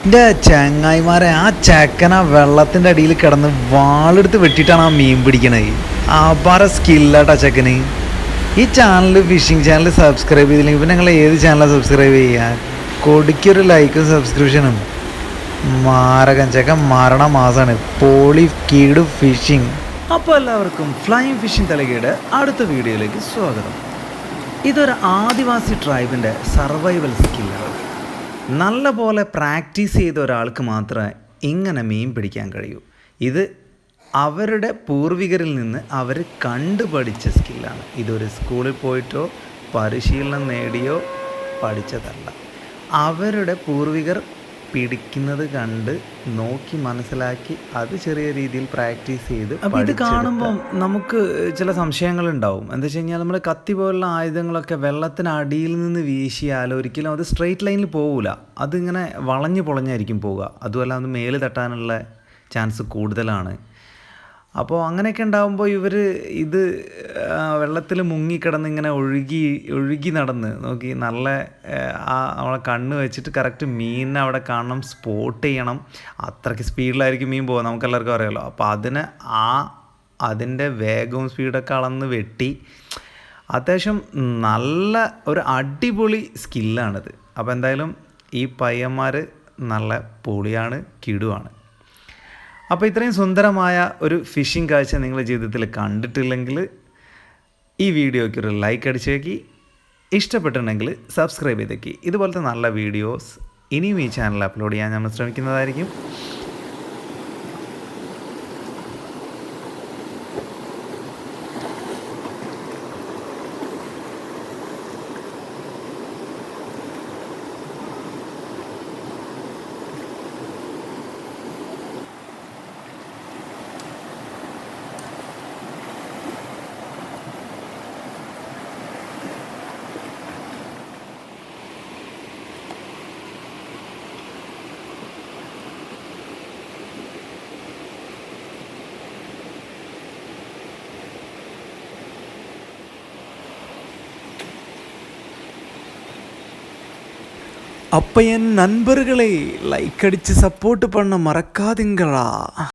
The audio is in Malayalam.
എൻ്റെ ചങ്ങായിമാരെ ആ ചെക്കൻ ആ വെള്ളത്തിൻ്റെ അടിയിൽ കിടന്ന് വാളെടുത്ത് വെട്ടിയിട്ടാണ് ആ മീൻ പിടിക്കണത്. അപാര സ്കില്ലാട്ടാ ചെക്കന്. ഈ ചാനൽ ഫിഷിംഗ് ചാനൽ സബ്സ്ക്രൈബ് ചെയ്തില്ലെങ്കിൽ പിന്നെ നിങ്ങൾ ഏത് ചാനലാണ് സബ്സ്ക്രൈബ് ചെയ്യുക? കൊടുക്കൊരു ലൈക്കും സബ്സ്ക്രിപ്ഷനും. മാരകൻ ചെക്കൻ മരണ മാസമാണ്. പോളി കീട് ഫിഷിംഗ്. അപ്പോൾ എല്ലാവർക്കും ഫ്ലൈയിങ് ഫിഷിംഗ് തലകയുടെ അടുത്ത വീഡിയോയിലേക്ക് സ്വാഗതം. ഇതൊരു ആദിവാസി ട്രൈബിൻ്റെ സർവൈവൽ സ്കില്ലാണ്. നല്ല പോലെ പ്രാക്ടീസ് ചെയ്ത ഒരാൾക്ക് മാത്രമേ ഇങ്ങനെ മീൻ പിടിക്കാൻ കഴിയൂ. ഇത് അവരുടെ പൂർവികരിൽ നിന്ന് അവർ കണ്ടുപഠിച്ച സ്കില്ലാണ്. ഇതൊരു സ്കൂളിൽ പോയിട്ടോ പരിശീലനം നേടിയോ പഠിച്ചതല്ല. അവരുടെ പൂർവികർ പിടിക്കുന്നത് കണ്ട് നോക്കി മനസ്സിലാക്കി അത് ചെറിയ രീതിയിൽ പ്രാക്ടീസ് ചെയ്ത്. അപ്പോൾ ഇത് കാണുമ്പം നമുക്ക് ചില സംശയങ്ങളുണ്ടാവും. എന്താ വെച്ച് കഴിഞ്ഞാൽ നമ്മൾ കത്തി പോലുള്ള ആയുധങ്ങളൊക്കെ വെള്ളത്തിനടിയിൽ നിന്ന് വീശിയാൽ ഒരിക്കലും അത് സ്ട്രെയിറ്റ് ലൈനിൽ പോകില്ല. അതിങ്ങനെ വളഞ്ഞു പൊളഞ്ഞായിരിക്കും പോവുക. അതുമല്ല അത് മേല് തട്ടാനുള്ള ചാൻസ് കൂടുതലാണ്. അപ്പോൾ അങ്ങനെയൊക്കെ ഉണ്ടാകുമ്പോൾ ഇവർ ഇത് വെള്ളത്തിൽ മുങ്ങിക്കിടന്ന് ഇങ്ങനെ ഒഴുകി നടന്ന് നോക്കി നല്ല നമ്മളെ കണ്ണ് വെച്ചിട്ട് കറക്റ്റ് മീനിനെ അവിടെ കാണണം, സ്പോട്ട് ചെയ്യണം. അത്രയ്ക്ക് സ്പീഡിലായിരിക്കും മീൻ പോകുക, നമുക്കെല്ലാവർക്കും അറിയാമല്ലോ. അപ്പോൾ അതിൻ്റെ വേഗവും സ്പീഡൊക്കെ അളന്ന് വെട്ടി അത്യാവശ്യം നല്ല ഒരു അടിപൊളി സ്കില്ലാണിത്. അപ്പോൾ എന്തായാലും ഈ പയ്യന്മാർ നല്ല പൊളിയാണ്, കിടുവാണ്. അപ്പോൾ ഇത്രയും സുന്ദരമായ ഒരു ഫിഷിംഗ് കാഴ്ച നിങ്ങളുടെ ജീവിതത്തിൽ കണ്ടിട്ടില്ലെങ്കിൽ ഈ വീഡിയോയ്ക്ക് ഒരു ലൈക്ക് അടിച്ചേക്കി, ഇഷ്ടപ്പെട്ടിട്ടുണ്ടെങ്കിൽ സബ്സ്ക്രൈബ് ചെയ്തേക്കി. ഇതുപോലത്തെ നല്ല വീഡിയോസ് ഇനിയും ഈ ചാനൽ അപ്ലോഡ് ചെയ്യാൻ നമ്മൾ ശ്രമിക്കുന്നതായിരിക്കും. அப்போ என் நண்பர்களே லைக் அடித்து சப்போர்ட் பண்ண மறக்காதீங்களா.